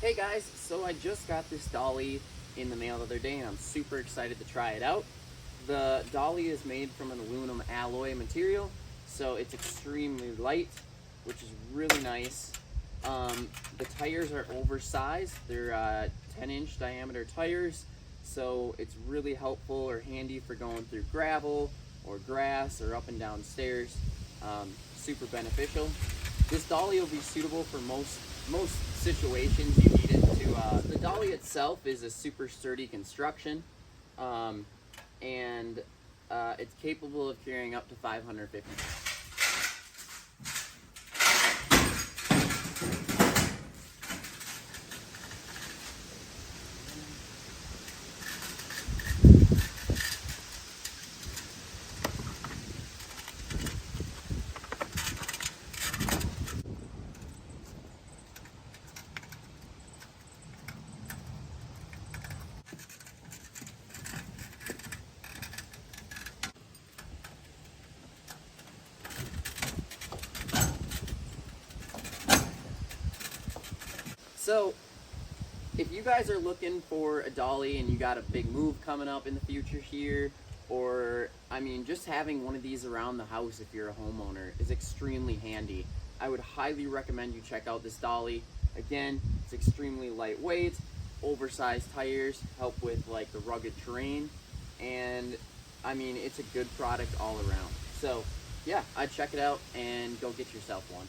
Hey guys, so I just got this Dolly in the mail the other day and I'm super excited to try it out. The Dolly is made from an aluminum alloy material, so it's extremely light, which is really nice. The tires are oversized. They're 10-inch diameter tires, so it's really helpful or handy for going through gravel or grass or up and down stairs. Super beneficial. This Dolly will be suitable for most situations you need it to. The Dolly itself is a super sturdy construction, and it's capable of carrying up to 550 pounds. So, if you guys are looking for a Dolly and you got a big move coming up in the future here, or I mean, just having one of these around the house if you're a homeowner is extremely handy. I would highly recommend you check out this Dolly. Again, it's extremely lightweight, oversized tires, help with like the rugged terrain, and I mean, it's a good product all around. So, yeah, I'd check it out and go get yourself one.